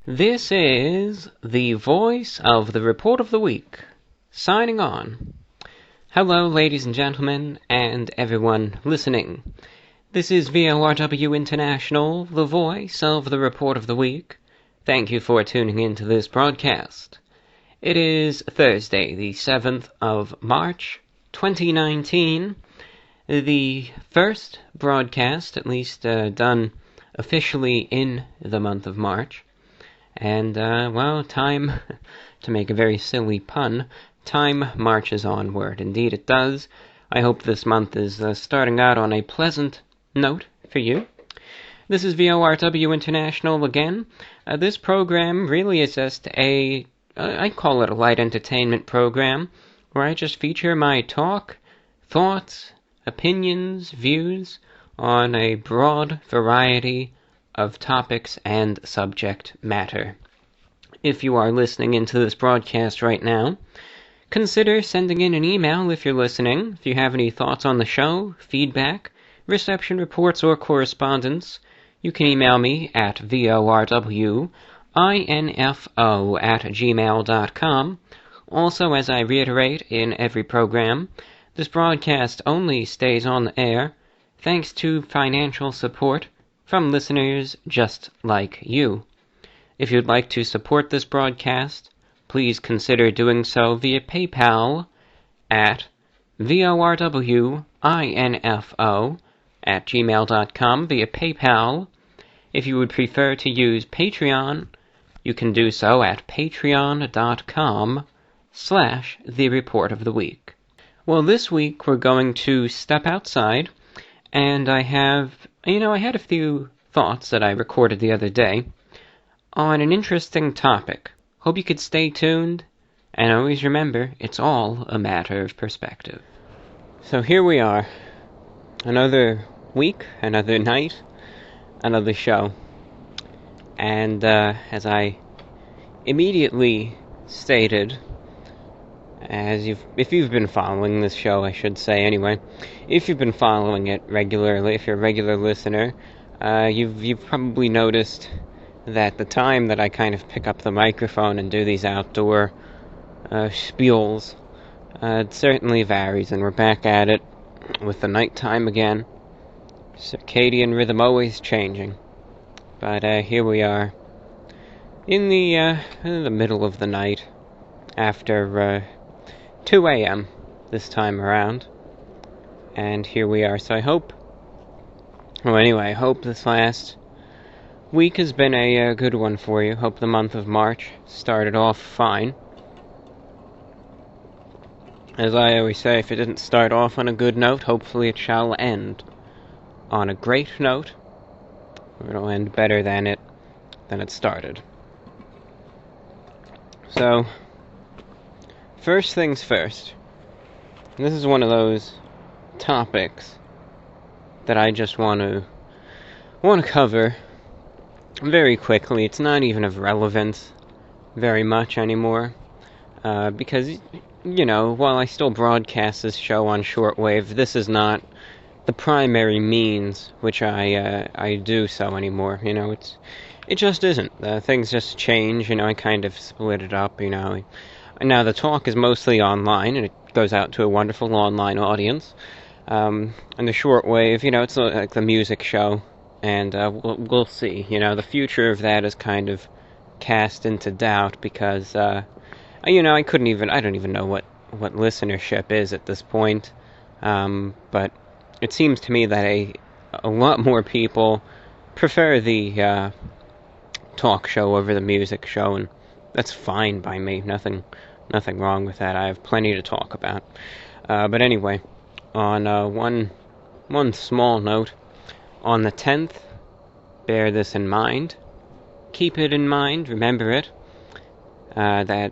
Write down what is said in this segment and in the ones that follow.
This is the voice of the Report of the Week, signing on. Hello, ladies and gentlemen, and everyone listening. This is VORW International, the voice of the Report of the Week. Thank you for tuning into this broadcast. It is Thursday, the 7th of March, 2019, the first broadcast, at least done officially in the month of March. And, time, to make a very silly pun, time marches onward. Indeed it does. I hope this month is starting out on a pleasant note for you. This is VORW International again. This program really is just I call it a light entertainment program, where I just feature my talk, thoughts, opinions, views on a broad variety of topics and subject matter. If you are listening into this broadcast right now, consider sending in an email if you're listening. If you have any thoughts on the show, feedback, reception reports, or correspondence, you can email me at vorwinfo@gmail.com. Also, as I reiterate in every program, this broadcast only stays on the air thanks to financial support from listeners just like you. If you'd like to support this broadcast, please consider doing so via PayPal at vorwinfo@gmail.com via PayPal. If you would prefer to use Patreon, you can do so at patreon.com/The Report of the Week. Well, this week we're going to step outside, and I had a few thoughts that I recorded the other day on an interesting topic. Hope you could stay tuned, and always remember, it's all a matter of perspective. So here we are, another week, another night, another show. And as I immediately stated, if you've been following this show, I should say anyway, if you've been following it regularly, if you're a regular listener, you've probably noticed that the time that I kind of pick up the microphone and do these outdoor spiels, it certainly varies, and we're back at it with the nighttime again. Circadian rhythm always changing. But here we are, in the middle of the night, after 2 a.m. this time around. And here we are, so I hope this last week has been a good one for you. Hope the month of March started off fine. As I always say, if it didn't start off on a good note, hopefully it shall end on a great note. It'll end better than it started. So, first things first. This is one of those topics that I just want to cover very quickly. It's not even of relevance very much anymore, because, while I still broadcast this show on shortwave, this is not the primary means which I do so anymore. It just isn't. Things just change. I kind of split it up. Now the talk is mostly online, and it goes out to a wonderful online audience. And the shortwave, it's like the music show, and we'll see. The future of that is kind of cast into doubt because, I don't even know what listenership is at this point. But it seems to me that a lot more people prefer the talk show over the music show, and that's fine by me. Nothing wrong with that. I have plenty to talk about. But anyway, on one small note, on the 10th, bear this in mind. Keep it in mind. Remember it. That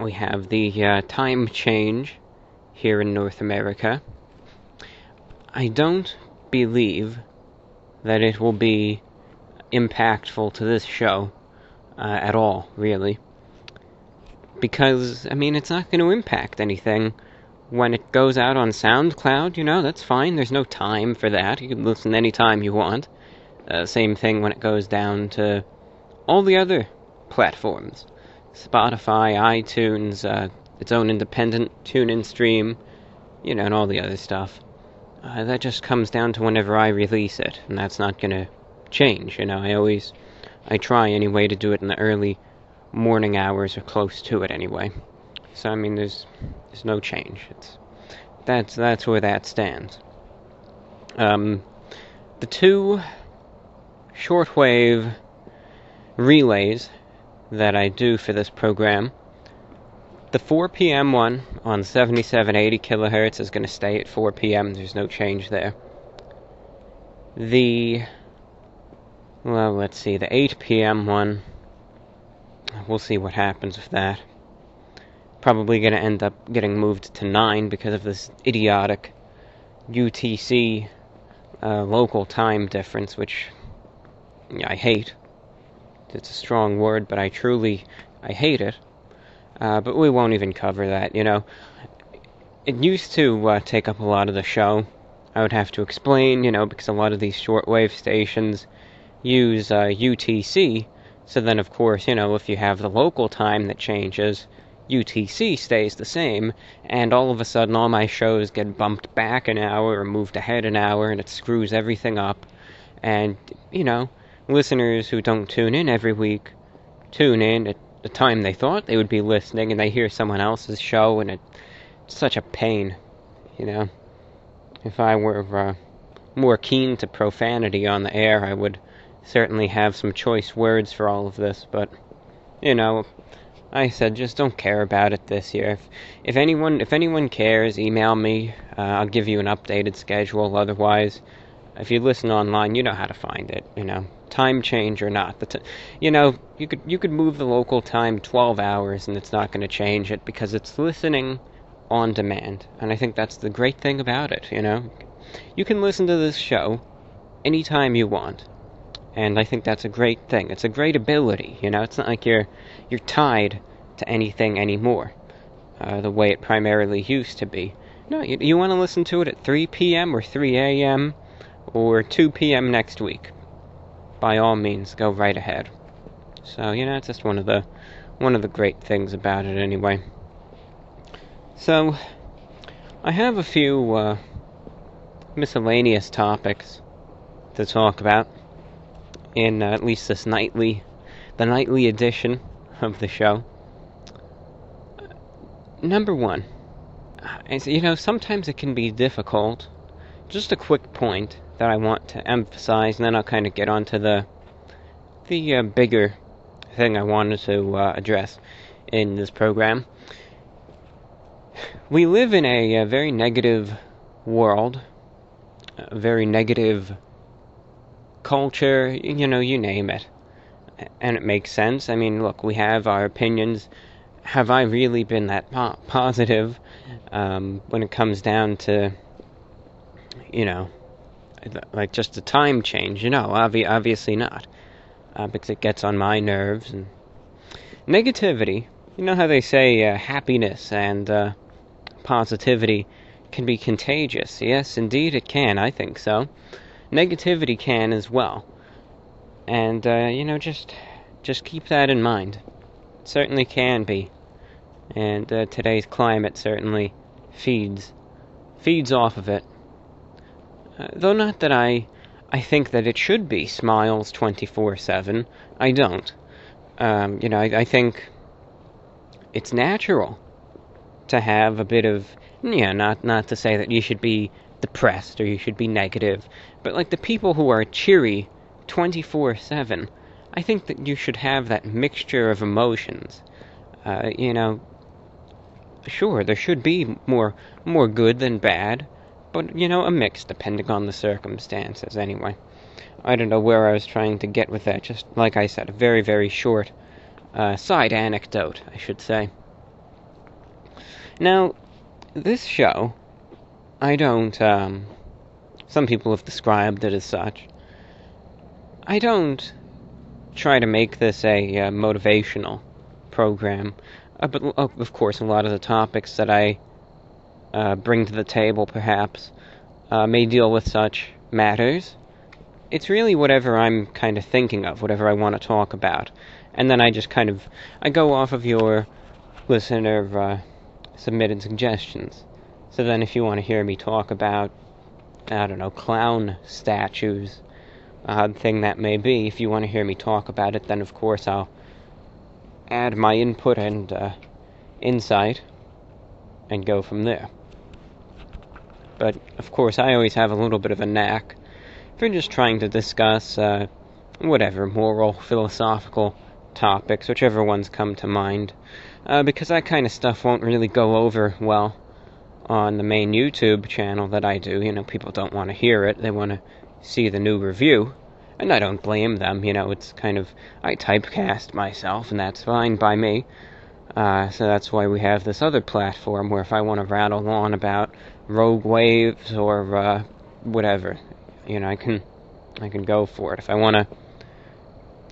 we have the time change here in North America. I don't believe that it will be impactful to this show at all, really. Because, it's not going to impact anything when it goes out on SoundCloud. That's fine. There's no time for that. You can listen anytime you want. Same thing when it goes down to all the other platforms. Spotify, iTunes, its own independent tune-in stream, and all the other stuff. That just comes down to whenever I release it, and that's not gonna change, I try anyway to do it in the early morning hours or close to it anyway. So, there's no change. That's where that stands. The two shortwave relays that I do for this program, the 4 p.m. one on 7780 kilohertz is going to stay at 4 p.m. There's no change there. The 8 p.m. one, we'll see what happens with that. Probably going to end up getting moved to 9 because of this idiotic UTC local time difference, which I hate. It's a strong word, but I hate it. But we won't even cover that, It used to take up a lot of the show. I would have to explain, because a lot of these shortwave stations use UTC. So then, of course, if you have the local time that changes, UTC stays the same, and all of a sudden all my shows get bumped back an hour or moved ahead an hour, and it screws everything up. And, listeners who don't tune in every week tune in at the time they thought they would be listening, and they hear someone else's show, and it's such a pain, If I were more keen to profanity on the air, I would certainly have some choice words for all of this, but, I said just don't care about it this year. If anyone cares, email me. I'll give you an updated schedule. Otherwise, if you listen online, you know how to find it. Time change or not. You could move the local time 12 hours and it's not going to change it because it's listening on demand. And I think that's the great thing about it. You can listen to this show anytime you want. And I think that's a great thing. It's a great ability, It's not like you're tied to anything anymore, the way it primarily used to be. No, you want to listen to it at 3 p.m. or 3 a.m. or 2 p.m. next week. By all means, go right ahead. So, it's just one of the great things about it anyway. So, I have a few miscellaneous topics to talk about in at least the nightly edition of the show. Number one, sometimes it can be difficult. Just a quick point that I want to emphasize, and then I'll kind of get onto the bigger thing I wanted to address in this program. We live in a very negative world, a very negative culture, you name it. And it makes sense. Look, we have our opinions. Have I really been that positive when it comes down to, like just a time change? Obviously not. Because it gets on my nerves. And negativity, how they say happiness and positivity can be contagious. Yes, indeed it can. I think so. Negativity can as well. And, just keep that in mind. It certainly can be. And today's climate certainly feeds off of it. Though not that I think that it should be smiles 24/7. I don't. I think it's natural to have a bit of, not to say that you should be depressed or you should be negative, but like the people who are cheery 24/7, I think that you should have that mixture of emotions. Sure, there should be more good than bad, but, a mix depending on the circumstances anyway. I don't know where I was trying to get with that, just like I said, a very, very short side anecdote, I should say. Now, this show, I don't, some people have described it as such. I don't try to make this a motivational program, but of course a lot of the topics that I bring to the table perhaps may deal with such matters. It's really whatever I'm kind of thinking of, whatever I want to talk about. And then I just I go off of your listener submitted suggestions. So then if you want to hear me talk about, I don't know, clown statues, odd thing that may be, if you want to hear me talk about it, then of course I'll add my input and insight and go from there. But of course I always have a little bit of a knack for just trying to discuss whatever moral, philosophical topics, whichever ones come to mind, because that kind of stuff won't really go over well on the main YouTube channel that I do. People don't want to hear it, they want to see the new review, and I don't blame them. It's I typecast myself, and that's fine by me. So that's why we have this other platform where if I want to rattle on about rogue waves or whatever, I can go for it. If I want to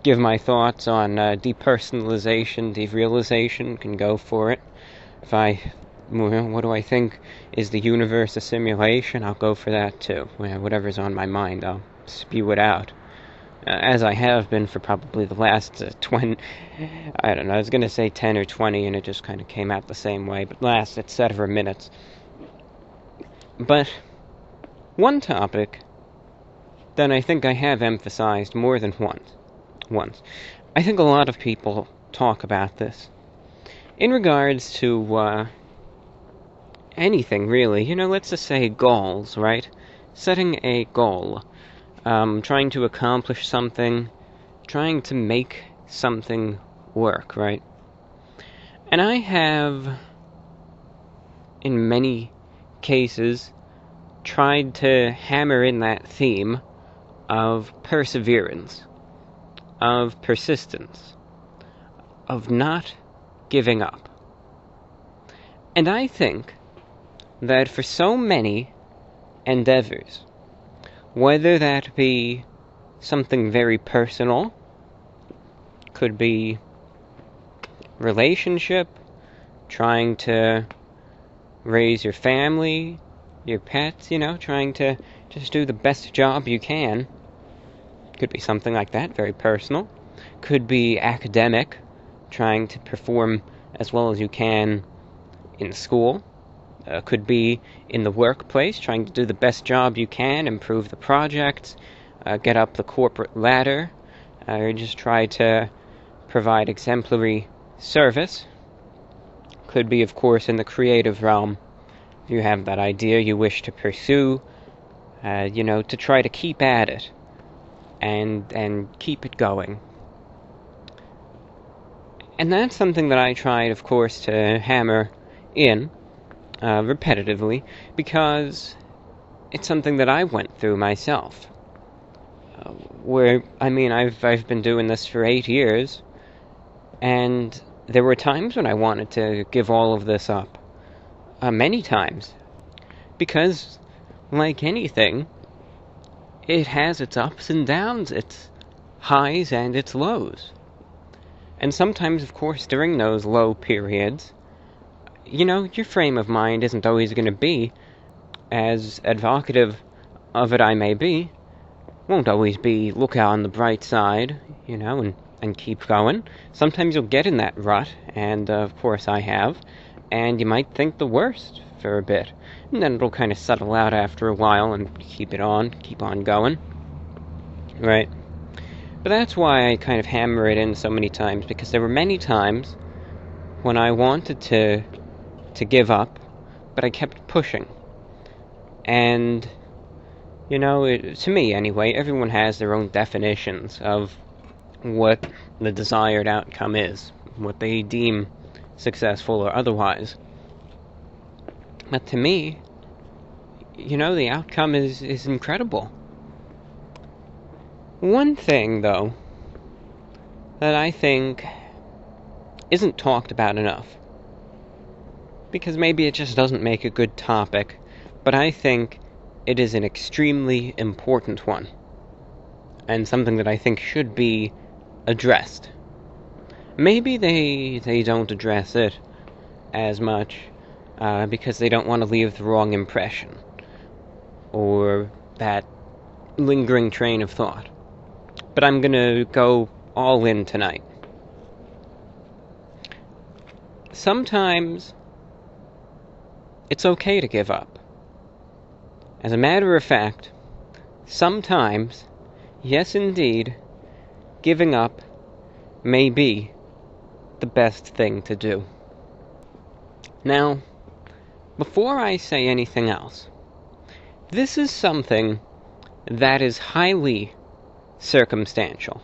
give my thoughts on depersonalization, derealization, can go for it. If what do I think? Is the universe a simulation? I'll go for that too. Whatever's on my mind, I'll spew it out. As I have been for probably the last 20, I don't know, I was going to say 10 or 20, and it just kind of came out the same way, but last, etc. minutes. But one topic that I think I have emphasized more than once. I think a lot of people talk about this in regards to anything, really. Let's just say goals, right? Setting a goal. Trying to accomplish something, trying to make something work, right? And I have, in many cases, tried to hammer in that theme of perseverance, of persistence, of not giving up. And I think that for so many endeavors, whether that be something very personal, could be relationship, trying to raise your family, your pets, trying to just do the best job you can. Could be something like that, very personal. Could be academic, trying to perform as well as you can in school. Could be in the workplace, trying to do the best job you can, improve the projects, get up the corporate ladder, or just try to provide exemplary service. Could be, of course, in the creative realm. If you have that idea you wish to pursue, to try to keep at it and keep it going. And that's something that I tried, of course, to hammer in repetitively, because it's something that I went through myself. I've been doing this for 8 years, and there were times when I wanted to give all of this up. Many times. Because, like anything, it has its ups and downs, its highs and its lows. And sometimes, of course, during those low periods, your frame of mind isn't always going to be, as advocative of it I may be, won't always be look out on the bright side, and keep going. Sometimes you'll get in that rut, and of course I have, and you might think the worst for a bit, and then it'll kind of settle out after a while and keep on going, right? But that's why I kind of hammer it in so many times, because there were many times when I wanted to give up, but I kept pushing. And, to me anyway, everyone has their own definitions of what the desired outcome is, what they deem successful or otherwise. But to me, the outcome is incredible. One thing, though, that I think isn't talked about enough, because maybe it just doesn't make a good topic, but I think it is an extremely important one, and something that I think should be addressed. Maybe they don't address it as much because they don't want to leave the wrong impression, or that lingering train of thought. But I'm gonna go all in tonight. sometimes it's okay to give up. As a matter of fact, sometimes, yes indeed, giving up may be the best thing to do. Now, before I say anything else, this is something that is highly circumstantial.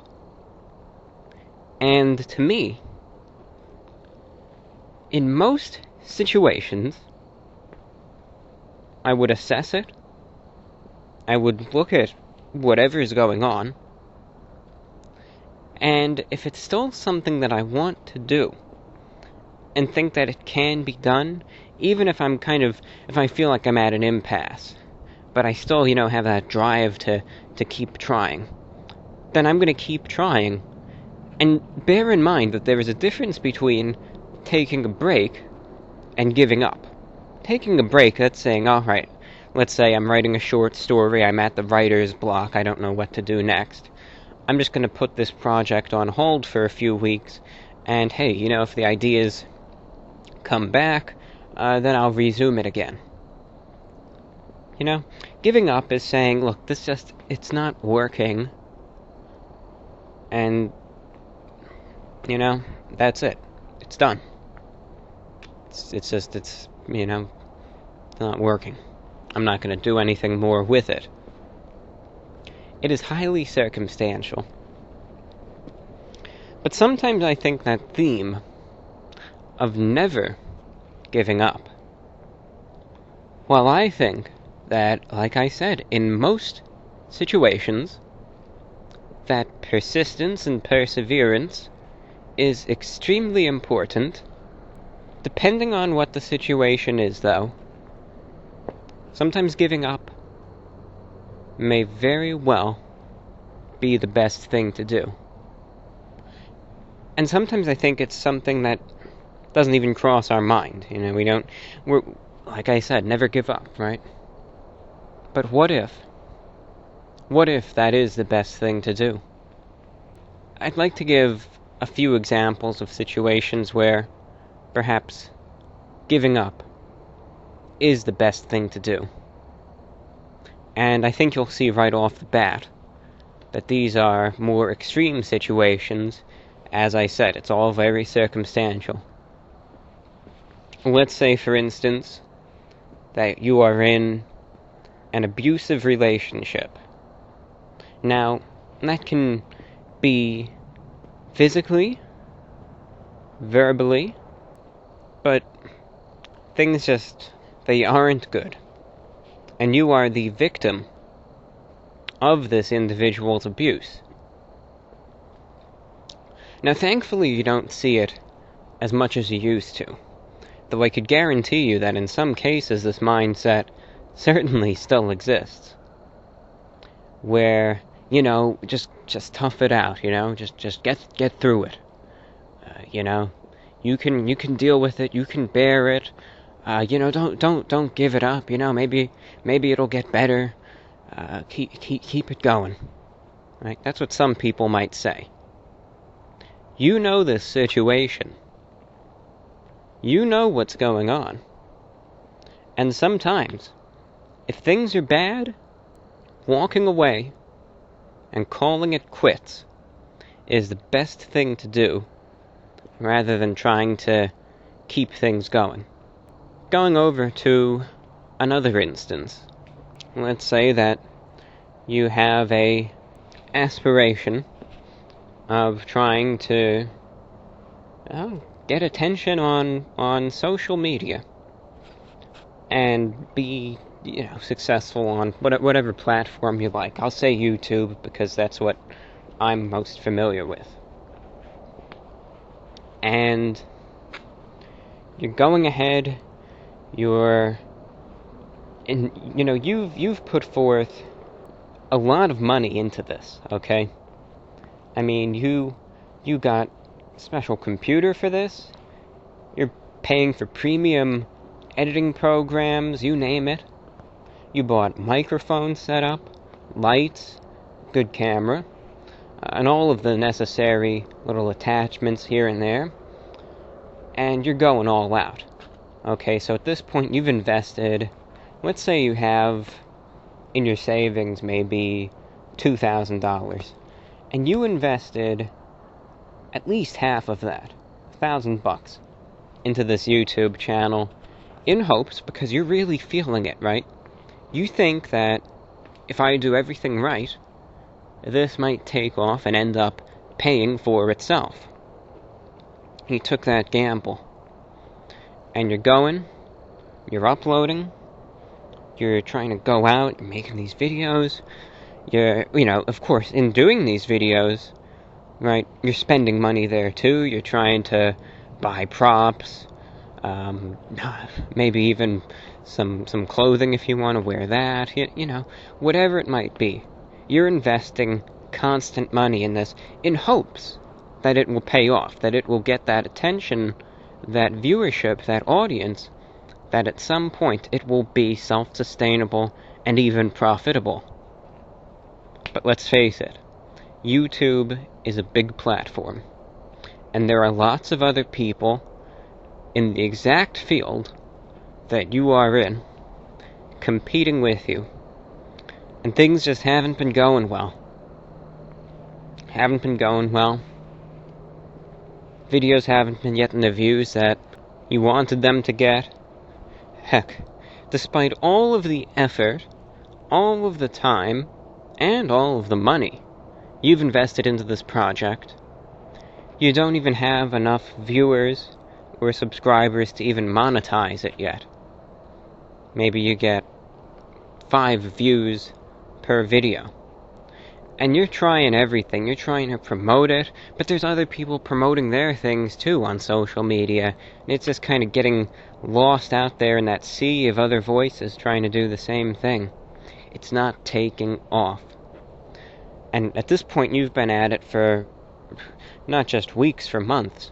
And to me, in most situations, I would assess it, I would look at whatever is going on, and if it's still something that I want to do, and think that it can be done, even if if I feel like I'm at an impasse, but I still, have that drive to keep trying, then I'm going to keep trying. And bear in mind that there is a difference between taking a break and giving up. Taking a break, that's saying, alright, let's say I'm writing a short story, I'm at the writer's block, I don't know what to do next. I'm just going to put this project on hold for a few weeks, and hey, if the ideas come back, then I'll resume it again. Giving up is saying, look, it's not working, and, that's it. It's done. It's not working. I'm not going to do anything more with it. It is highly circumstantial. But sometimes I think that theme of never giving up, well, I think that, like I said, in most situations, that persistence and perseverance is extremely important. Depending on what the situation is, though, sometimes giving up may very well be the best thing to do. And sometimes I think it's something that doesn't even cross our mind. We're, like I said, never give up, right? But what if that is the best thing to do? I'd like to give a few examples of situations where perhaps giving up is the best thing to do. And I think you'll see right off the bat that these are more extreme situations. As I said, it's all very circumstantial. Let's say, for instance, that you are in an abusive relationship. Now, that can be physically, verbally, but things they aren't good. And you are the victim of this individual's abuse. Now, thankfully, you don't see it as much as you used to. Though I could guarantee you that in some cases this mindset certainly still exists. Where, just tough it out, just get through it. You can deal with it, you can bear it. Don't give it up, maybe it'll get better. Keep it going. Right? That's what some people might say. You know this situation. You know what's going on. And sometimes, if things are bad, walking away and calling it quits is the best thing to do, rather than trying to keep things going. Going over to another instance. Let's say that you have a aspiration of trying to get attention on social media and be successful on whatever platform you like. I'll say YouTube because that's what I'm most familiar with. And you're going ahead, you've put forth a lot of money into this, okay? I mean, you got a special computer for this, you're paying for premium editing programs, you name it. You bought microphone setup, lights, good camera, and all of the necessary little attachments here and there. and you're going all out. Okay, so at this point you've invested, let's say you have in your savings maybe $2,000, and you invested at least half of that, $1,000, into this YouTube channel in hopes, because you're really feeling it, right? You think that if I do everything right, this might take off and end up paying for itself. You took that gamble. And you're uploading, you're trying to go out, you're making these videos, of course, in doing these videos, right, you're spending money there too, you're trying to buy props, maybe even some clothing if you want to wear that, whatever it might be. You're investing constant money in this in hopes that it will pay off, that it will get that attention, that viewership, that audience, that at some point it will be self-sustainable and even profitable. But let's face it, YouTube is a big platform, and there are lots of other people in the exact field that you are in, competing with you, and things just haven't been going well. Videos haven't been getting the views that you wanted them to get. Heck, despite all of the effort, all of the time, and all of the money you've invested into this project, you don't even have enough viewers or subscribers to even monetize it yet. Maybe you get 5 views per video. And you're trying everything, you're trying to promote it, but there's other people promoting their things too on social media, and it's just kind of getting lost out there in that sea of other voices trying to do the same thing. It's not taking off. And at this point you've been at it for not just weeks, for months.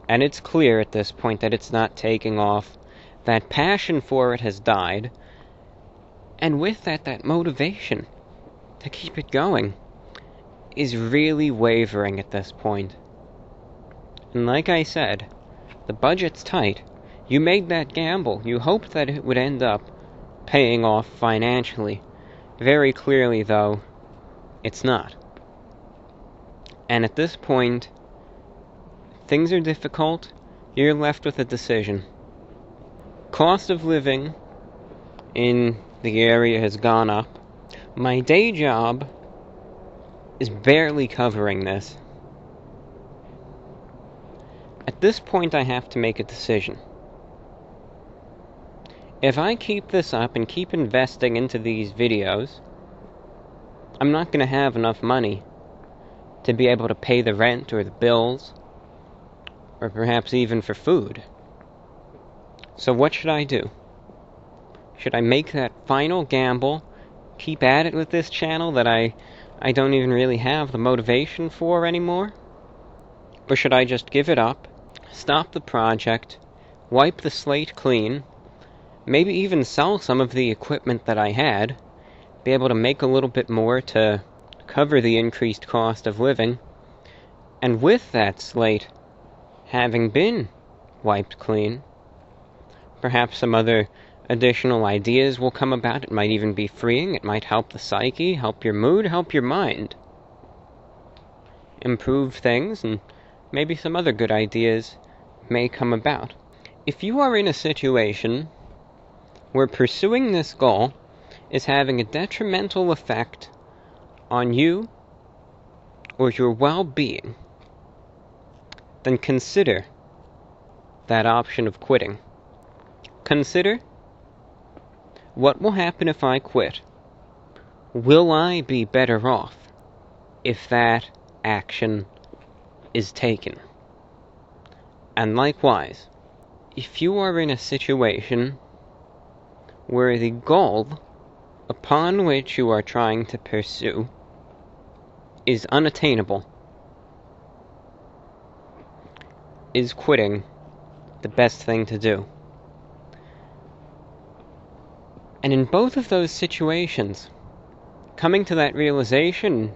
And it's clear at this point that it's not taking off. That passion for it has died. And with that motivation to keep it going is really wavering at this point. And like I said, the budget's tight. You made that gamble. You hoped that it would end up paying off financially. Very clearly, though, it's not. And at this point, things are difficult. You're left with a decision. Cost of living in the area has gone up. My day job is barely covering this. At this point, I have to make a decision. If I keep this up and keep investing into these videos, I'm not going to have enough money to be able to pay the rent or the bills, or perhaps even for food. So what should I do? Should I make that final gamble, keep at it with this channel that I don't even really have the motivation for anymore? Or should I just give it up, stop the project, wipe the slate clean, maybe even sell some of the equipment that I had, be able to make a little bit more to cover the increased cost of living, and with that slate having been wiped clean, perhaps some other additional ideas will come about. It might even be freeing. It might help the psyche, help your mood, help your mind, improve things, and maybe some other good ideas may come about. If you are in a situation where pursuing this goal is having a detrimental effect on you or your well-being, then consider that option of quitting. Consider, what will happen if I quit? Will I be better off if that action is taken? And likewise, if you are in a situation where the goal upon which you are trying to pursue is unattainable, is quitting the best thing to do? And in both of those situations, coming to that realization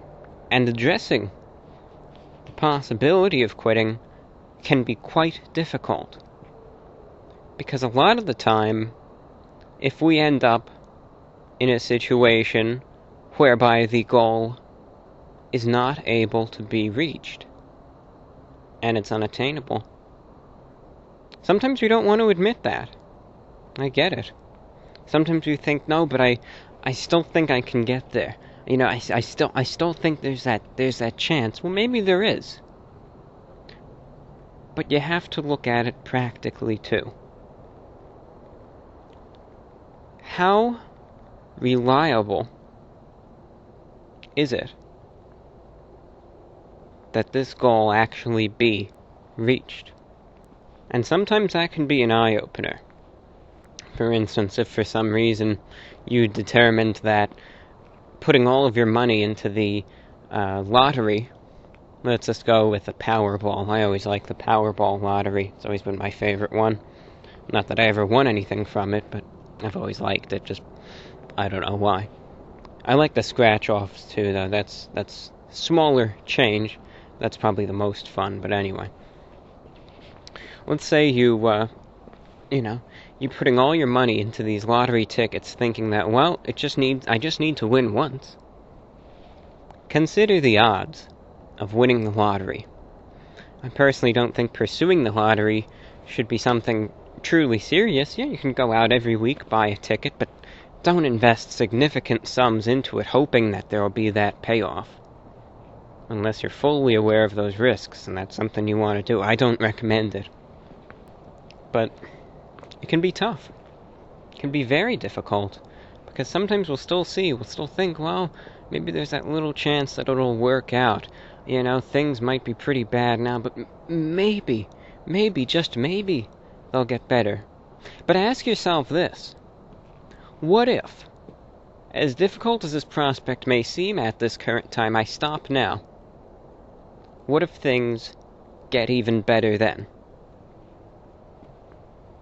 and addressing the possibility of quitting can be quite difficult. Because a lot of the time, if we end up in a situation whereby the goal is not able to be reached, and it's unattainable, sometimes we don't want to admit that. I get it. Sometimes we think, no, but I still think I can get there. I still think there's that chance. Well, maybe there is. But you have to look at it practically too. How reliable is it that this goal actually be reached? And sometimes that can be an eye-opener. For instance, if for some reason you determined that putting all of your money into the lottery, let's just go with the Powerball. I always like the Powerball lottery. It's always been my favorite one. Not that I ever won anything from it, but I've always liked it. Just, I don't know why. I like the scratch-offs too, though. That's smaller change. That's probably the most fun, but anyway. Let's say you're putting all your money into these lottery tickets thinking that, well, I just need to win once. Consider the odds of winning the lottery. I personally don't think pursuing the lottery should be something truly serious. Yeah, you can go out every week, buy a ticket, but don't invest significant sums into it hoping that there will be that payoff. Unless you're fully aware of those risks, and that's something you want to do. I don't recommend it. But it can be tough. It can be very difficult. Because sometimes we'll still think, well, maybe there's that little chance that it'll work out. Things might be pretty bad now, but maybe, just maybe, they'll get better. But ask yourself this. What if, as difficult as this prospect may seem at this current time, I stop now? What if things get even better then?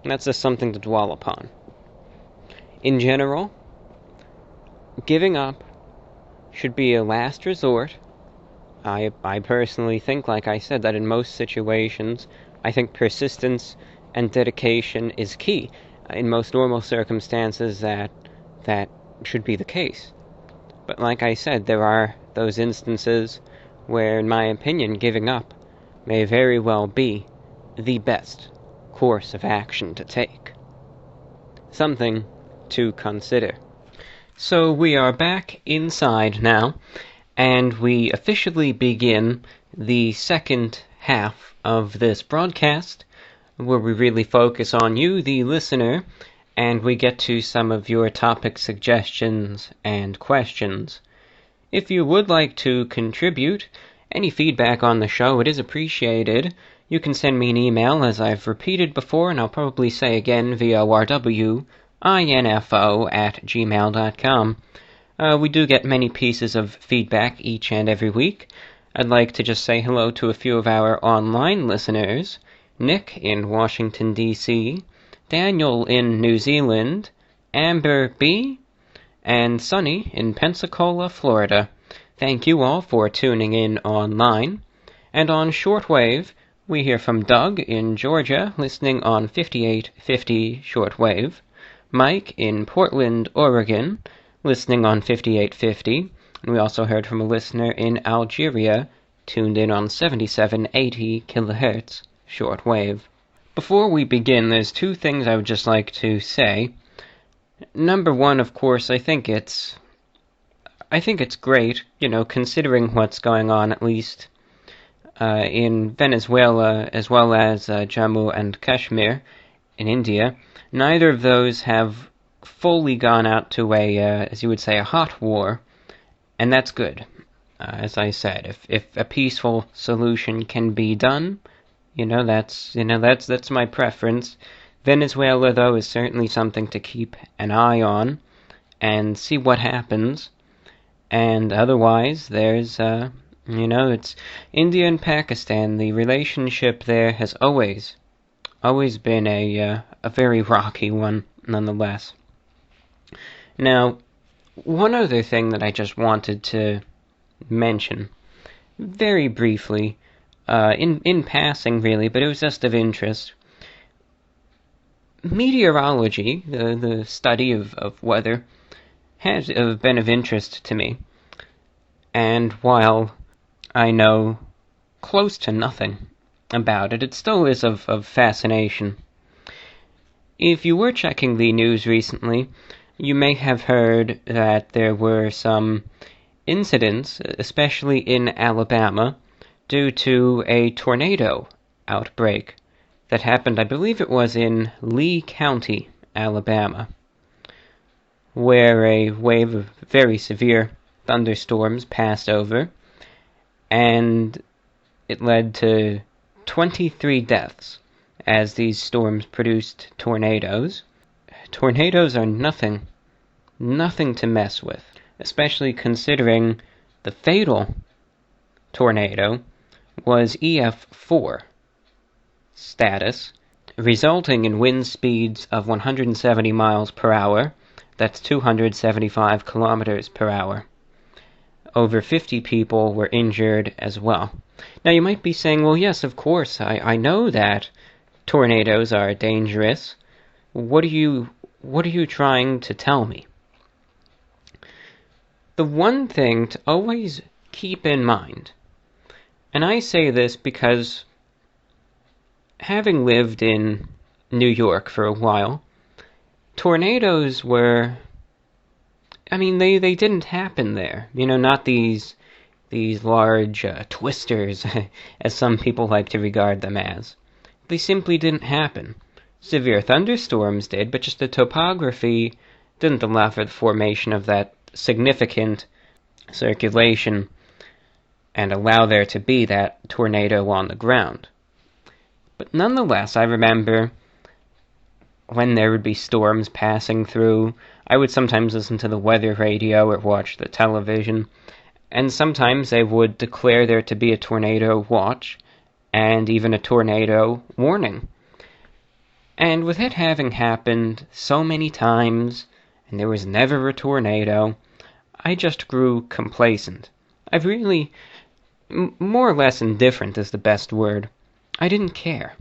And that's just something to dwell upon. In general, giving up should be a last resort. I personally think, like I said, that in most situations, I think persistence and dedication is key. In most normal circumstances, that should be the case. But like I said, there are those instances where, in my opinion, giving up may very well be the best course of action to take. Something to consider. So we are back inside now, and we officially begin the second half of this broadcast, where we really focus on you, the listener, and we get to some of your topic suggestions and questions. If you would like to contribute any feedback on the show, it is appreciated. You can send me an email, as I've repeated before, and I'll probably say again, VORWINFO@gmail.com. We do get many pieces of feedback each and every week. I'd like to just say hello to a few of our online listeners. Nick in Washington, D.C., Daniel in New Zealand, Amber B., and Sunny in Pensacola, Florida. Thank you all for tuning in online. And on shortwave, we hear from Doug in Georgia, listening on 5850 shortwave, Mike in Portland, Oregon, listening on 5850, and we also heard from a listener in Algeria, tuned in on 7780 kilohertz shortwave. Before we begin, there's two things I would just like to say. Number one, of course, I think it's great, considering what's going on, at least in Venezuela, as well as Jammu and Kashmir in India. Neither of those have fully gone out to as you would say, a hot war, and that's good. As I said, if a peaceful solution can be done, that's my preference. Venezuela, though, is certainly something to keep an eye on and see what happens. And otherwise, there's, it's India and Pakistan. The relationship there has always been a very rocky one, nonetheless. Now, one other thing that I just wanted to mention, very briefly, in passing really, but it was just of interest. Meteorology, the study of weather, has been of interest to me. And while I know close to nothing about it, it still is of fascination. If you were checking the news recently, you may have heard that there were some incidents, especially in Alabama, due to a tornado outbreak that happened, I believe it was in Lee County, Alabama, where a wave of very severe thunderstorms passed over, and it led to 23 deaths as these storms produced tornadoes. Tornadoes are nothing to mess with, especially considering the fatal tornado was EF4 status, resulting in wind speeds of 170 miles per hour. That's 275 kilometers per hour. Over 50 people were injured as well. Now you might be saying, well, yes, of course, I know that tornadoes are dangerous. What are you trying to tell me? The one thing to always keep in mind, and I say this because having lived in New York for a while, tornadoes were, they didn't happen there. Not these large twisters, as some people like to regard them as. They simply didn't happen. Severe thunderstorms did, but just the topography didn't allow for the formation of that significant circulation and allow there to be that tornado on the ground. But nonetheless, I remember when there would be storms passing through, I would sometimes listen to the weather radio or watch the television, and sometimes they would declare there to be a tornado watch and even a tornado warning. And with it having happened so many times, and there was never a tornado, I just grew complacent. I've really, more or less indifferent is the best word. I didn't care.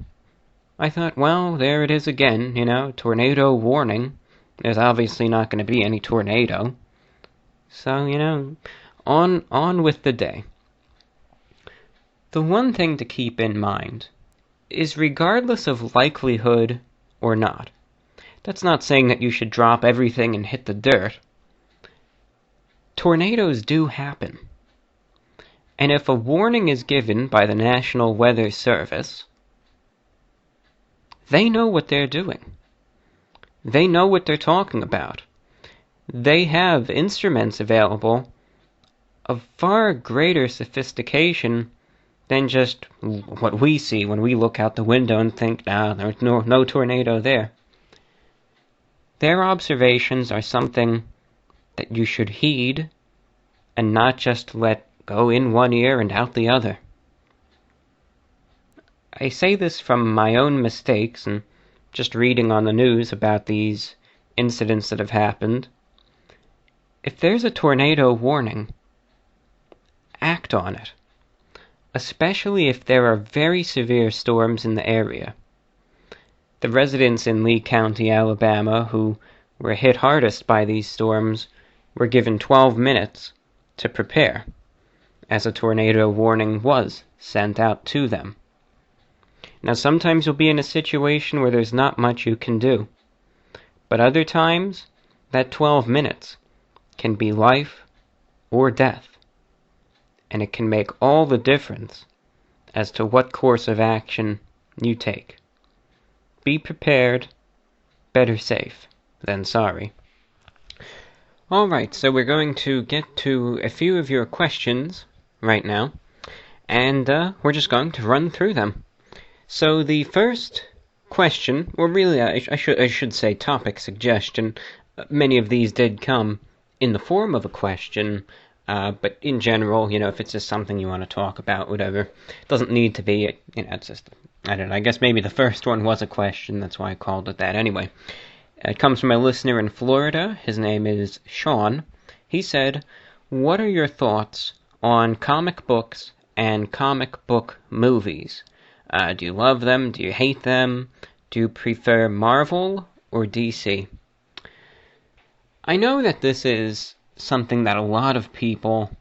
I thought, well, there it is again, tornado warning. There's obviously not going to be any tornado. So, on with the day. The one thing to keep in mind is regardless of likelihood or not. That's not saying that you should drop everything and hit the dirt. Tornadoes do happen. And if a warning is given by the National Weather Service, they know what they're doing. They know what they're talking about. They have instruments available of far greater sophistication than just what we see when we look out the window and think, there's no tornado there. Their observations are something that you should heed and not just let go in one ear and out the other. I say this from my own mistakes and just reading on the news about these incidents that have happened. If there's a tornado warning, act on it, especially if there are very severe storms in the area. The residents in Lee County, Alabama, who were hit hardest by these storms, were given 12 minutes to prepare, as a tornado warning was sent out to them. Now, sometimes you'll be in a situation where there's not much you can do, but other times, that 12 minutes can be life or death, and it can make all the difference as to what course of action you take. Be prepared, better safe than sorry. Alright, so we're going to get to a few of your questions right now, and we're just going to run through them. So the first question, or really I should say topic suggestion, many of these did come in the form of a question, but in general, if it's just something you want to talk about, whatever, it doesn't need to be, it's just, I don't know, I guess maybe the first one was a question, that's why I called it that anyway. It comes from a listener in Florida. His name is Sean. He said, "What are your thoughts on comic books and comic book movies. Do you love them? Do you hate them? Do you prefer Marvel or DC? I know that this is something that a lot of people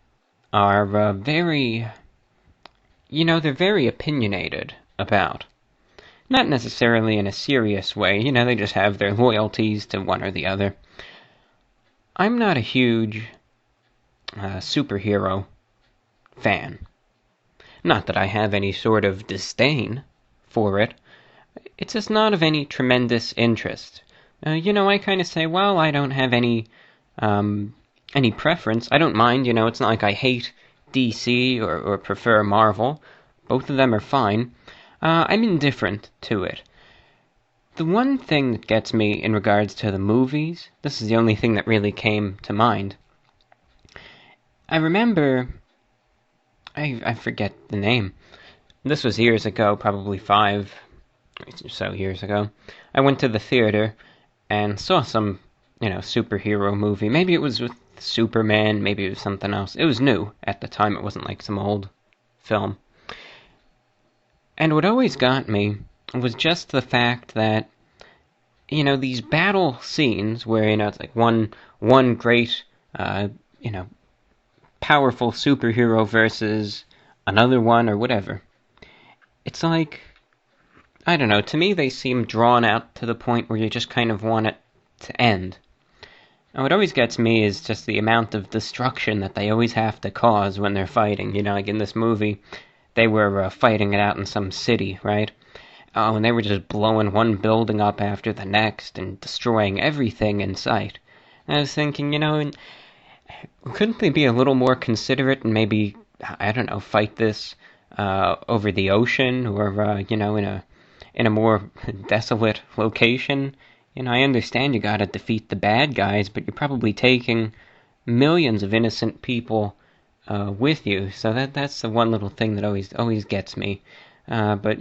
are they're very opinionated about. Not necessarily in a serious way, they just have their loyalties to one or the other. I'm not a huge superhero fan. Not that I have any sort of disdain for it. It's just not of any tremendous interest. I kind of say, well, I don't have any preference. I don't mind, it's not like I hate DC or prefer Marvel. Both of them are fine. I'm indifferent to it. The one thing that gets me in regards to the movies, this is the only thing that really came to mind. I remember, I forget the name. This was years ago, probably 5 or so years ago. I went to the theater and saw some, superhero movie. Maybe it was with Superman, maybe it was something else. It was new at the time. It wasn't like some old film. And what always got me was just the fact that, these battle scenes where, it's like one great, powerful superhero versus another one or whatever. It's like, I don't know, to me they seem drawn out to the point where you just kind of want it to end. And what always gets me is just the amount of destruction that they always have to cause when they're fighting. Like in this movie, they were fighting it out in some city, right? And they were just blowing one building up after the next and destroying everything in sight. And I was thinking, couldn't they be a little more considerate and maybe, I don't know, fight this over the ocean or, in a more desolate location? I understand you gotta defeat the bad guys, but you're probably taking millions of innocent people with you. So that's the one little thing that always gets me. But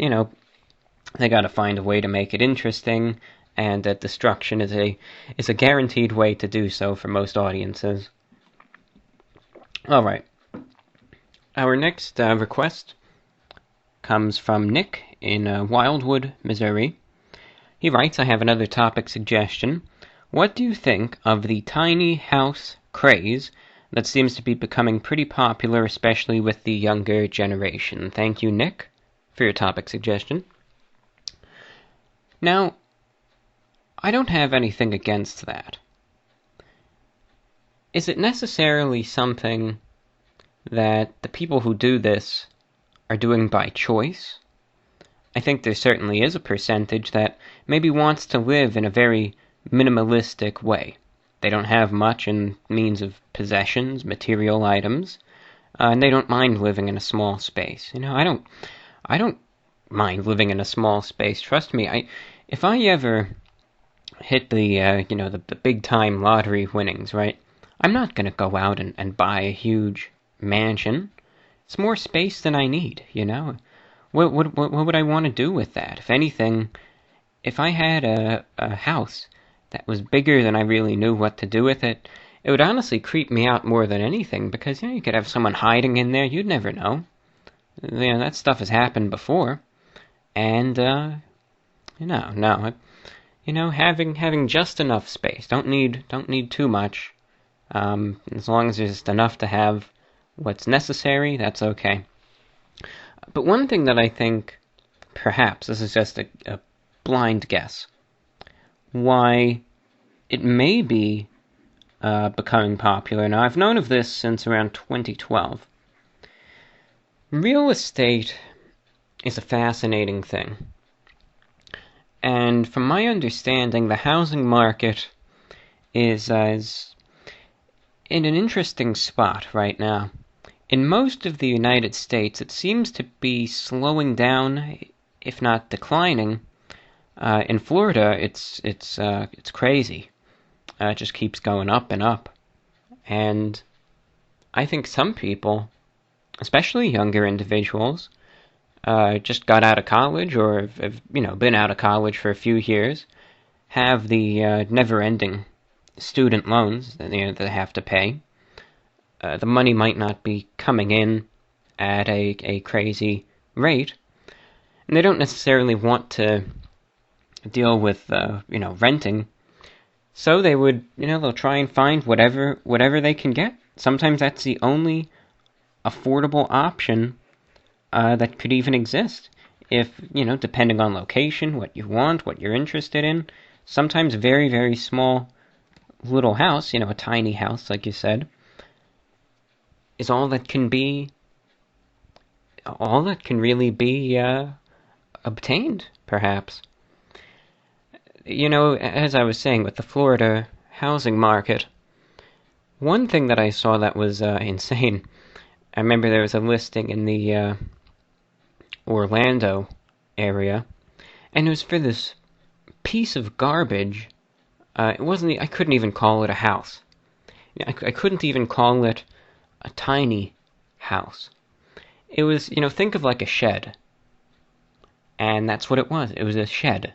they gotta find a way to make it interesting, and that destruction is a guaranteed way to do so for most audiences. All right. Our next request comes from Nick in Wildwood, Missouri. He writes, I have another topic suggestion. What do you think of the tiny house craze that seems to be becoming pretty popular, especially with the younger generation? Thank you, Nick, for your topic suggestion. Now, I don't have anything against that. Is it necessarily something that the people who do this are doing by choice? I think there certainly is a percentage that maybe wants to live in a very minimalistic way. They don't have much in means of possessions, material items, and they don't mind living in a small space. I don't mind living in a small space. Trust me, if I ever hit the big time lottery winnings, right? I'm not gonna go out and buy a huge mansion. It's more space than I need, What would I want to do with that? If anything, if I had a house that was bigger than I really knew what to do with it, it would honestly creep me out more than anything, because you could have someone hiding in there. You'd never know. That stuff has happened before, and having just enough space. Don't need too much. As long as there's just enough to have what's necessary, that's okay. But one thing that I think, perhaps, this is just a blind guess, why it may be becoming popular. Now, I've known of this since around 2012. Real estate is a fascinating thing. And from my understanding, the housing market is in an interesting spot right now. In most of the United States, it seems to be slowing down, if not declining. In Florida, it's crazy. It just keeps going up and up. And I think some people, especially younger individuals, just got out of college or have been out of college for a few years, have the never-ending student loans that they have to pay. The money might not be coming in at a crazy rate, and they don't necessarily want to deal with, renting. So they would, they'll try and find whatever they can get. Sometimes that's the only affordable option that could even exist. If, depending on location, what you want, what you're interested in, sometimes very, very small little house, a tiny house, like you said, is all that can really be obtained, perhaps. As I was saying, with the Florida housing market, one thing that I saw that was insane, I remember there was a listing in the Orlando area, and it was for this piece of garbage. I couldn't even call it a house. I couldn't even call it a tiny house. It was, think of like a shed. And that's what it was. It was a shed.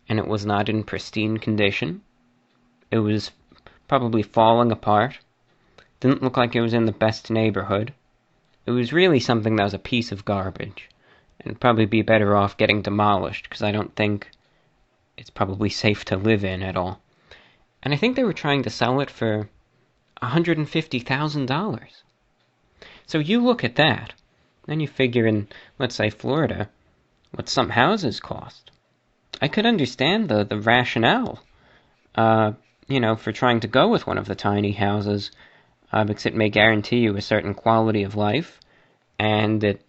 And it was not in pristine condition. It was probably falling apart. Didn't look like it was in the best neighborhood. It was really something that was a piece of garbage. And it'd probably be better off getting demolished, because I don't think it's probably safe to live in at all. And I think they were trying to sell it for $150,000. So you look at that, then you figure in, let's say, Florida, what some houses cost. I could understand the rationale, for trying to go with one of the tiny houses, because it may guarantee you a certain quality of life, and it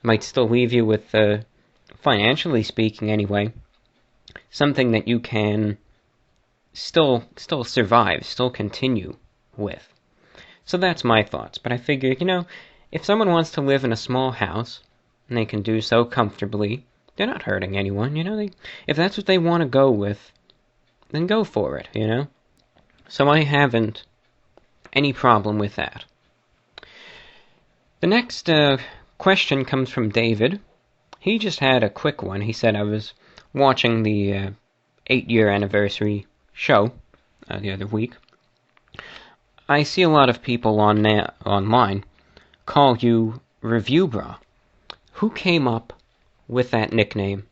might still leave you with, financially speaking anyway, something that you can still survive, still continue with. So that's my thoughts. But I figure, if someone wants to live in a small house, and they can do so comfortably, they're not hurting anyone, if that's what they want to go with, then go for it, So I haven't any problem with that. The next question comes from David. He just had a quick one. He said, I was watching the 8-year anniversary show the other week. I see a lot of people online call you Review Bra. Who came up with that nickname?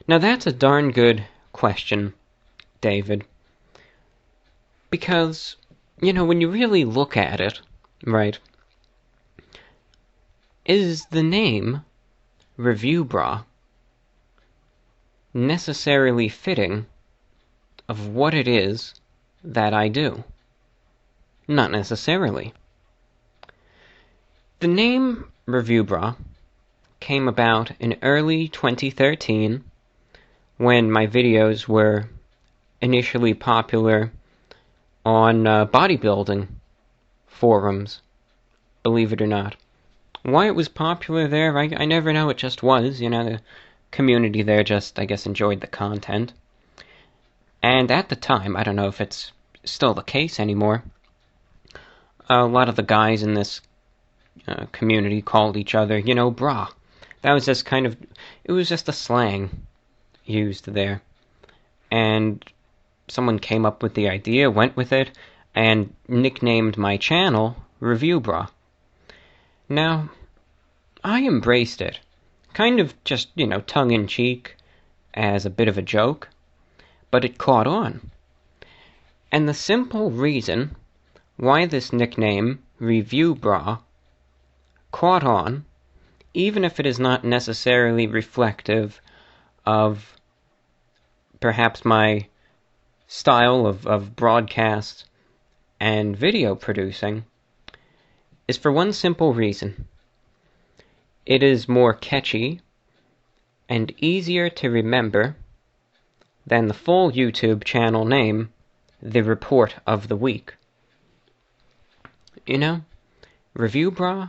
Now that's a darn good question, David. Because, when you really look at it, right, is the name Review Bra necessarily fitting of what it is that I do? Not necessarily. The name Review Bra came about in early 2013 when my videos were initially popular on bodybuilding forums, believe it or not. Why it was popular there, I never know, it just was, the community there just, I guess, enjoyed the content. And at the time, I don't know if it's still the case anymore, a lot of the guys in this community called each other, bra. That was just it was just a slang used there. And someone came up with the idea, went with it, and nicknamed my channel Review Bra. Now, I embraced it, kind of just, tongue-in-cheek, as a bit of a joke, but it caught on. And the simple reason why this nickname, Review Bra, caught on, even if it is not necessarily reflective of perhaps my style of broadcast and video producing, is for one simple reason. It is more catchy and easier to remember than the full YouTube channel name, The Report of the Week. Review Bra,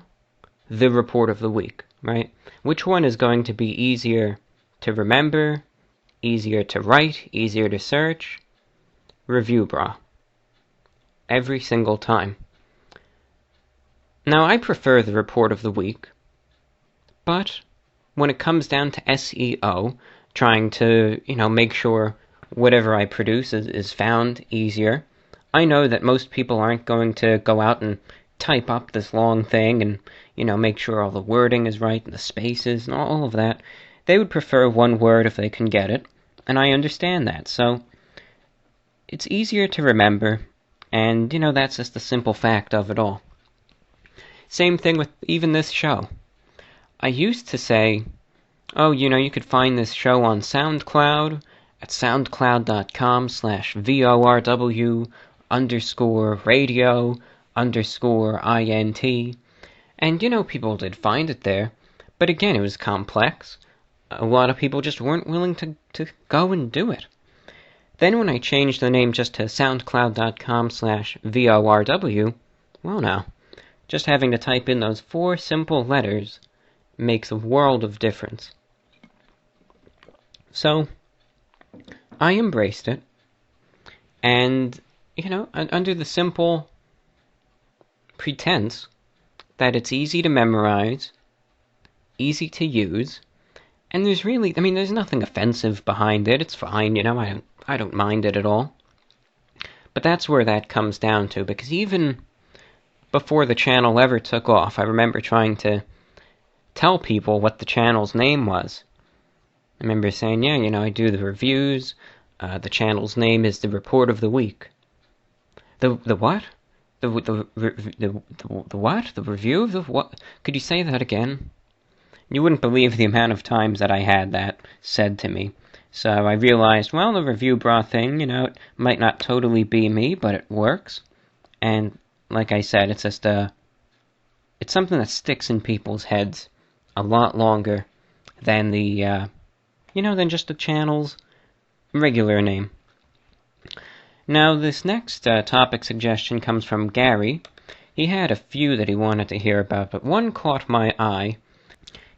The Report of the Week, right? Which one is going to be easier to remember, easier to write, easier to search? Review Bra. Every single time. Now, I prefer The Report of the Week, but when it comes down to SEO, trying to, make sure whatever I produce is found easier, I know that most people aren't going to go out and type up this long thing and, make sure all the wording is right and the spaces and all of that. They would prefer one word if they can get it, and I understand that. So it's easier to remember, and, that's just the simple fact of it all. Same thing with even this show. I used to say, oh, you could find this show on SoundCloud at soundcloud.com/VORW_radio_INT. And, people did find it there. But again, it was complex. A lot of people just weren't willing to go and do it. Then when I changed the name just to soundcloud.com/VORW, well now, just having to type in those 4 simple letters makes a world of difference. So, I embraced it, and, under the simple pretense that it's easy to memorize, easy to use, and there's nothing offensive behind it. It's fine, I don't mind it at all. But that's where that comes down to, because even before the channel ever took off, I remember trying to tell people what the channel's name was. I remember saying, I do the reviews, the channel's name is the Report of the Week. The what? The what? The review of the what? Could you say that again? You wouldn't believe the amount of times that I had that said to me. So I realized, well, the review bra thing, it might not totally be me, but it works. And like I said, it's just it's something that sticks in people's heads a lot longer than than just the channel's regular name. Now, this next topic suggestion comes from Gary. He had a few that he wanted to hear about, but one caught my eye.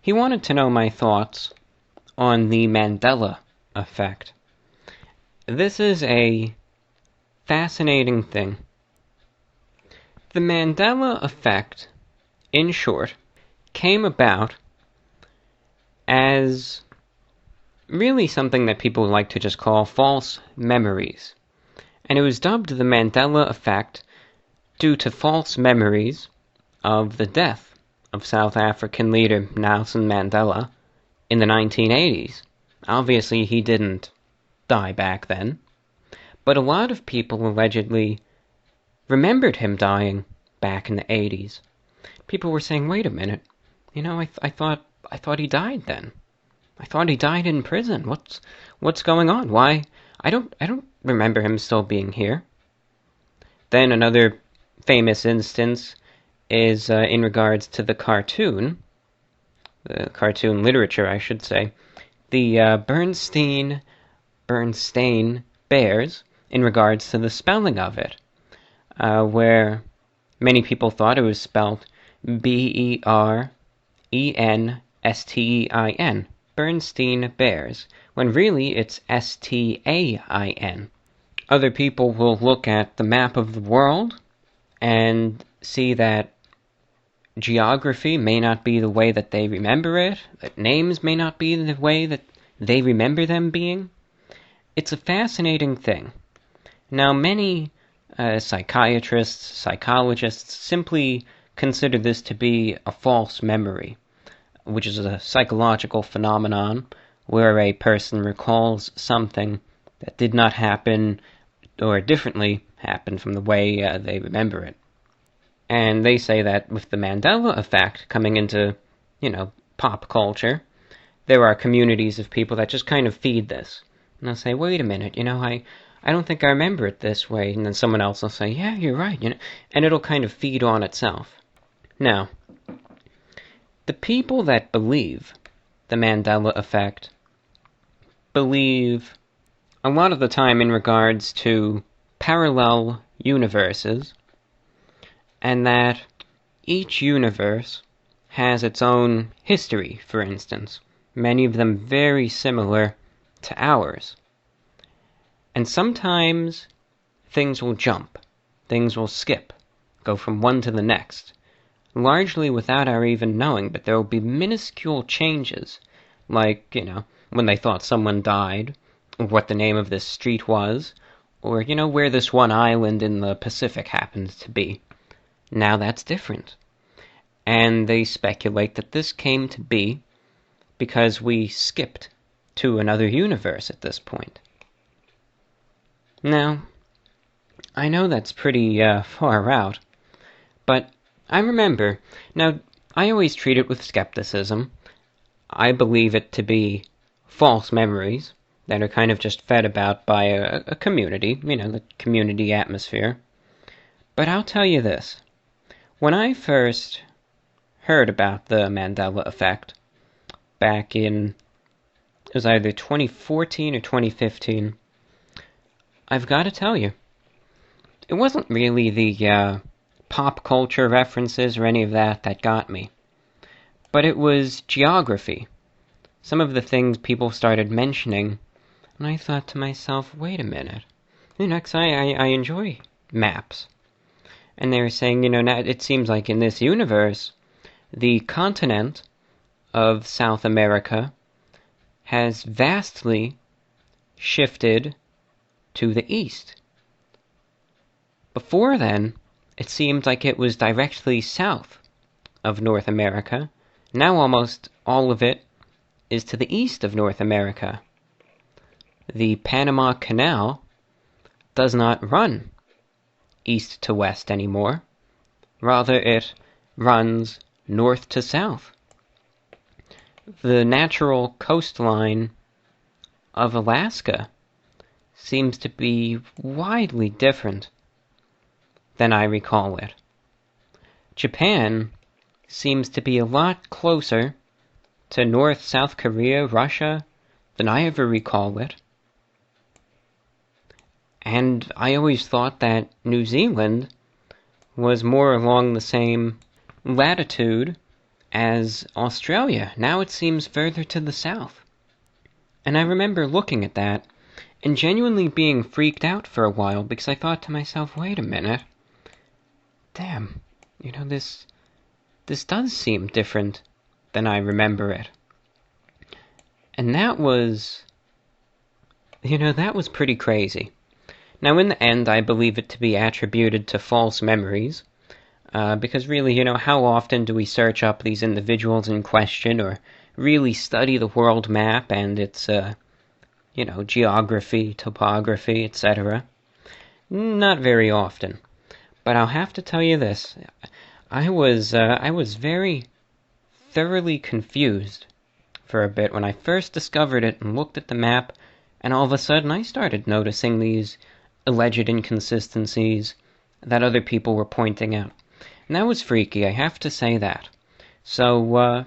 He wanted to know my thoughts on the Mandela effect. This is a fascinating thing. The Mandela effect, in short, came about as really something that people like to just call false memories. And it was dubbed the Mandela effect due to false memories of the death of South African leader Nelson Mandela in the 1980s. Obviously, he didn't die back then, but a lot of people allegedly remembered him dying back in the 80s. People were saying, wait a minute, I thought he died then. I thought he died in prison. What's going on? Why? I don't remember him still being here. Then another famous instance is in regards to the cartoon literature, I should say, the Bernstein Bears, in regards to the spelling of it, where many people thought it was spelled Bernstein, Bernstein Bears, when really it's Stain. Other people will look at the map of the world and see that geography may not be the way that they remember it, that names may not be the way that they remember them being. It's a fascinating thing. Now, many psychiatrists, psychologists simply consider this to be a false memory, which is a psychological phenomenon where a person recalls something that did not happen or differently happened from the way they remember it. And they say that with the Mandela effect coming into, pop culture, there are communities of people that just kind of feed this. And they'll say, wait a minute, I don't think I remember it this way. And then someone else will say, yeah, you're right, and it'll kind of feed on itself. Now, the people that believe the Mandela effect believe a lot of the time in regards to parallel universes, and that each universe has its own history, for instance, many of them very similar to ours. And sometimes things will jump, things will skip, go from one to the next, largely without our even knowing, but there will be minuscule changes, like, when they thought someone died, or what the name of this street was, or, where this one island in the Pacific happened to be. Now that's different. And they speculate that this came to be because we skipped to another universe at this point. Now, I know that's pretty far out, but I remember, now, I always treat it with skepticism. I believe it to be false memories that are kind of just fed about by a community, the community atmosphere. But I'll tell you this. When I first heard about the Mandela effect, back in, it was either 2014 or 2015, I've got to tell you, it wasn't really the pop culture references or any of that got me. But it was geography. Some of the things people started mentioning, and I thought to myself, wait a minute. Because I enjoy maps. And they were saying, now it seems like in this universe, the continent of South America has vastly shifted to the east. Before then, it seemed like it was directly south of North America. Now almost all of it is to the east of North America. The Panama Canal does not run east to west anymore. Rather, it runs north to south. The natural coastline of Alaska seems to be widely different than I recall it. Japan seems to be a lot closer to North South Korea, Russia, than I ever recall it. And I always thought that New Zealand was more along the same latitude as Australia. Now it seems further to the south. And I remember looking at that and genuinely being freaked out for a while because I thought to myself, wait a minute. Damn, this does seem different than I remember it. And that was pretty crazy. Now, in the end, I believe it to be attributed to false memories, because really, how often do we search up these individuals in question or really study the world map and its, geography, topography, etc.? Not very often. But I'll have to tell you this. I was very thoroughly confused for a bit when I first discovered it and looked at the map, and all of a sudden I started noticing these alleged inconsistencies that other people were pointing out. And that was freaky, I have to say that. So,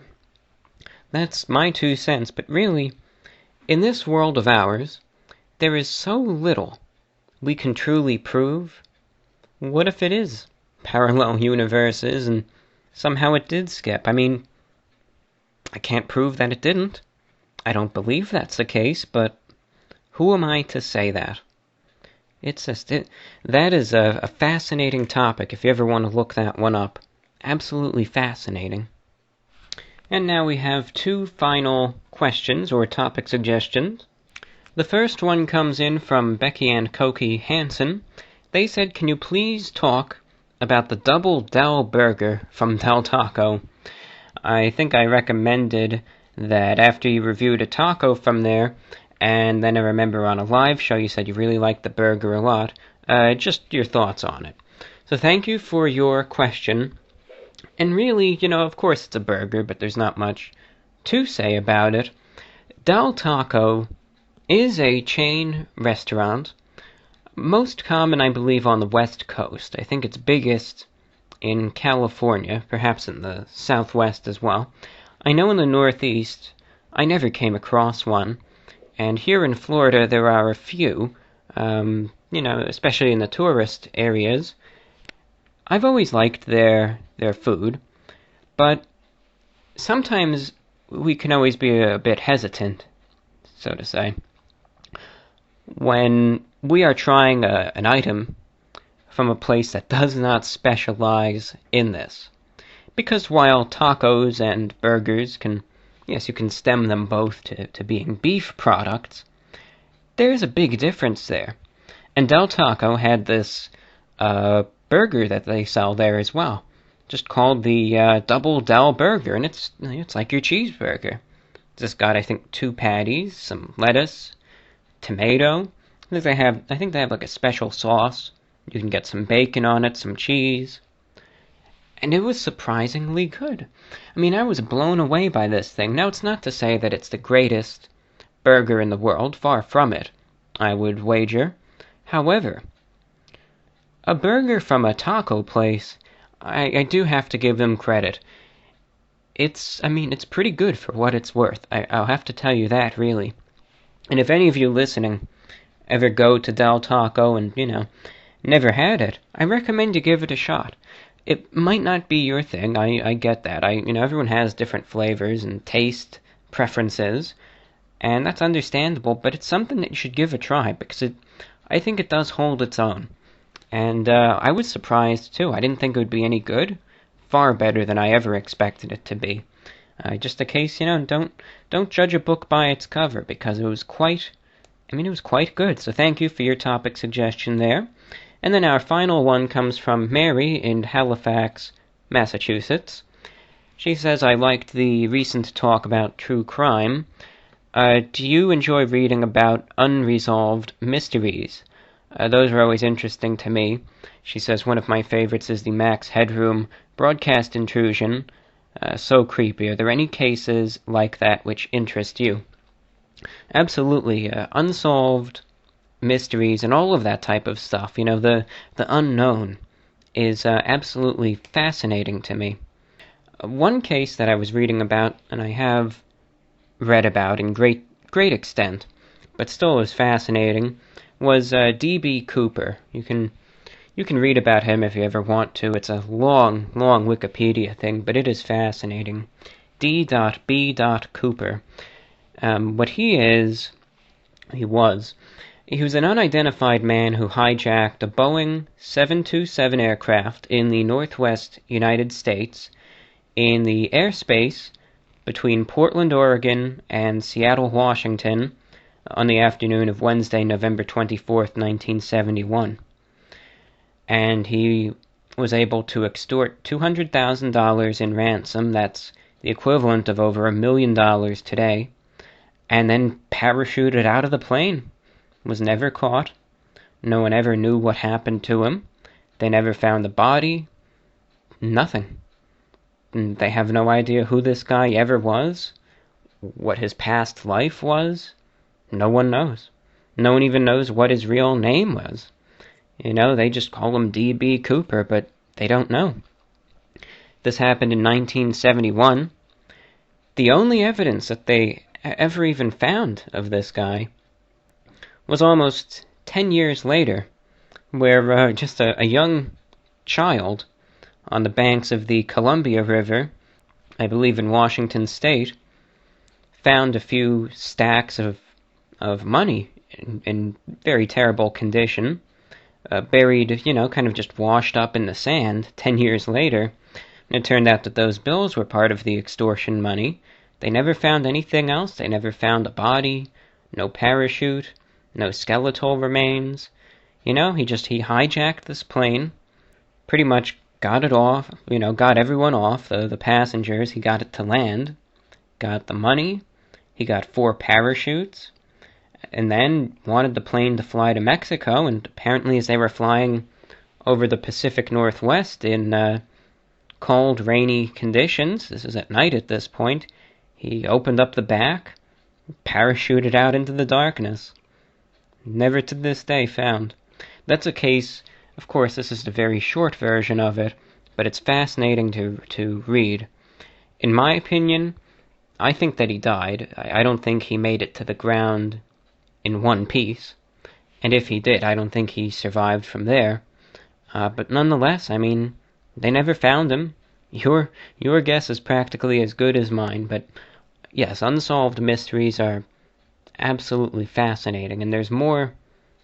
that's my 2 cents, but really, in this world of ours, there is so little we can truly prove. What if it is parallel universes and somehow it did skip? I mean, I can't prove that it didn't. I don't believe that's the case, but who am I to say that? It's just that is a fascinating topic if you ever want to look that one up. Absolutely fascinating. And now we have 2 final questions or topic suggestions. The first one comes in from Becky and Koki Hansen. They said, can you please talk about the Double Del Burger from Del Taco? I think I recommended that after you reviewed a taco from there, and then I remember on a live show you said you really liked the burger a lot, just your thoughts on it. So thank you for your question. And really, of course it's a burger, but there's not much to say about it. Del Taco is a chain restaurant. Most common, I believe, on the West Coast. I think it's biggest in California, perhaps in the Southwest as well. I know in the Northeast, I never came across one. And here in Florida, there are a few, especially in the tourist areas. I've always liked their food, but sometimes we can always be a bit hesitant, so to say, when we are trying an item from a place that does not specialize in this. Because while tacos and burgers can, yes, you can stem them both to being beef products, there's a big difference there. And Del Taco had this burger that they sell there as well, just called the Double Del Burger, and it's like your cheeseburger. It's just got, I think, 2 patties, some lettuce, tomato. I think they have like a special sauce. You can get some bacon on it, some cheese. And it was surprisingly good. I mean, I was blown away by this thing. Now, it's not to say that it's the greatest burger in the world. Far from it, I would wager. However, a burger from a taco place, I do have to give them credit. It's pretty good for what it's worth. I'll have to tell you that, really. And if any of you listening ever go to Del Taco and, never had it, I recommend you give it a shot. It might not be your thing, I get that. Everyone has different flavors and taste preferences, and that's understandable, but it's something that you should give a try, because I think it does hold its own. And I was surprised, too. I didn't think it would be any good. Far better than I ever expected it to be. Just a case, don't judge a book by its cover, because it was quite good. So thank you for your topic suggestion there. And then our final one comes from Mary in Halifax, Massachusetts. She says, I liked the recent talk about true crime. Do you enjoy reading about unresolved mysteries? Those are always interesting to me. She says, one of my favorites is the Max Headroom broadcast intrusion. So creepy. Are there any cases like that which interest you? Absolutely. Unsolved mysteries and all of that type of stuff. The unknown is absolutely fascinating to me. One case that I was reading about, and I have read about in great extent, but still is fascinating, was D.B. Cooper. You can read about him if you ever want to. It's a long Wikipedia thing, but it is fascinating. D.B. Cooper. What he was an unidentified man who hijacked a Boeing 727 aircraft in the northwest United States in the airspace between Portland, Oregon and Seattle, Washington on the afternoon of Wednesday, November 24th, 1971. And he was able to extort $200,000 in ransom. That's the equivalent of over $1 million today. And then parachuted out of the plane. Was never caught. No one ever knew what happened to him. They never found the body. Nothing. And they have no idea who this guy ever was. What his past life was. No one knows. No one even knows what his real name was. They just call him D.B. Cooper, but they don't know. This happened in 1971. The only evidence that they ever even found of this guy was almost 10 years later, where just a young child on the banks of the Columbia River, I believe in Washington State, found a few stacks of money in very terrible condition, buried, kind of just washed up in the sand 10 years later. And it turned out that those bills were part of the extortion money. They never found anything else. They never found a body, no parachute, no skeletal remains. He hijacked this plane, pretty much got it off, got everyone off, the passengers. He got it to land, got the money, he got 4 parachutes, and then wanted the plane to fly to Mexico. And apparently as they were flying over the Pacific Northwest in cold, rainy conditions, this is at night at this point, he opened up the back, parachuted out into the darkness. Never to this day found. That's a case, of course, this is the very short version of it, but it's fascinating to read. In my opinion, I think that he died. I don't think he made it to the ground in one piece. And if he did, I don't think he survived from there. But nonetheless, they never found him. Your guess is practically as good as mine, but yes, unsolved mysteries are absolutely fascinating, and there's more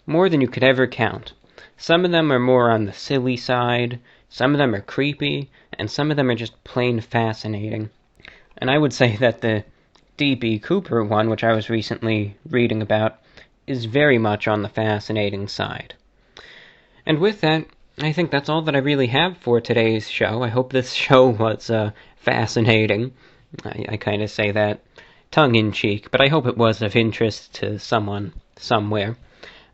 than you could ever count. Some of them are more on the silly side, some of them are creepy, and some of them are just plain fascinating. And I would say that the D.B. Cooper one, which I was recently reading about, is very much on the fascinating side. And with that, I think that's all that I really have for today's show. I hope this show was fascinating. I kind of say that tongue-in-cheek, but I hope it was of interest to someone somewhere.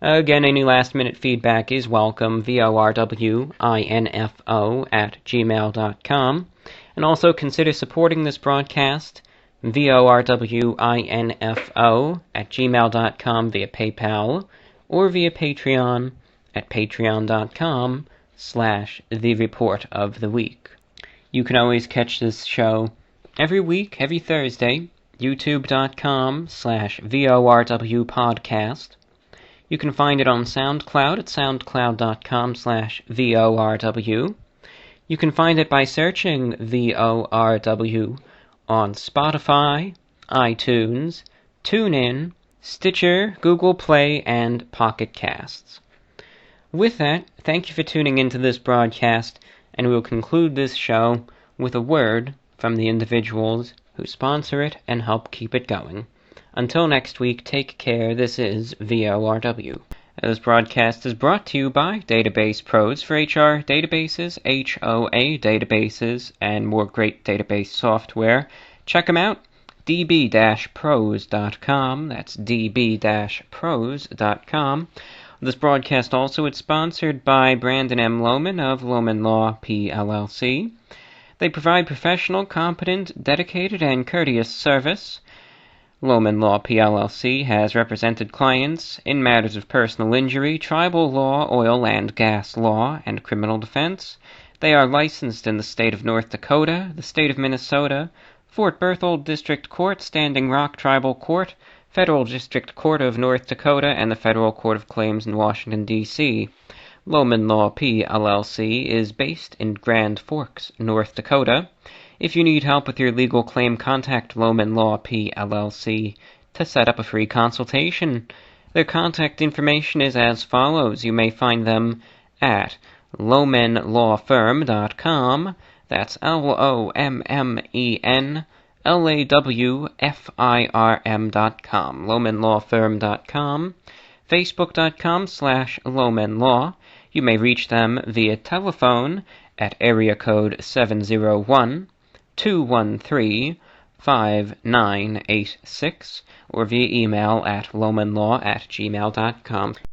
Again, any last-minute feedback is welcome, VORWINFO@gmail.com. And also consider supporting this broadcast, VORWINFO@gmail.com via PayPal, or via Patreon at patreon.com/The Report of the Week. You can always catch this show every week, every Thursday, youtube.com/VORW Podcast. You can find it on SoundCloud at soundcloud.com/VORW. You can find it by searching VORW on Spotify, iTunes, TuneIn, Stitcher, Google Play, and Pocket Casts. With that, thank you for tuning into this broadcast, and we will conclude this show with a word from the individuals who sponsor it and help keep it going. Until next week, take care. This is VORW. This broadcast is brought to you by Database Pros for HR databases, HOA databases, and more great database software. Check them out, db-pros.com. That's db-pros.com. This broadcast also is sponsored by Brandon M. Lohman of Lohman Law PLLC. They provide professional, competent, dedicated, and courteous service. Lohman Law PLLC has represented clients in matters of personal injury, tribal law, oil and gas law, and criminal defense. They are licensed in the state of North Dakota, the state of Minnesota, Fort Berthold District Court, Standing Rock Tribal Court, Federal District Court of North Dakota, and the Federal Court of Claims in Washington, D.C. Lohman Law PLLC is based in Grand Forks, North Dakota. If you need help with your legal claim, contact Lohman Law PLLC to set up a free consultation. Their contact information is as follows. You may find them at lohmanlawfirm.com. That's LOMMENLAWFIRM.com. lohmanlawfirm.com. Facebook.com/lohmanlaw. You may reach them via telephone at area code 701-213-5986 or via email at lohmanlaw@gmail.com.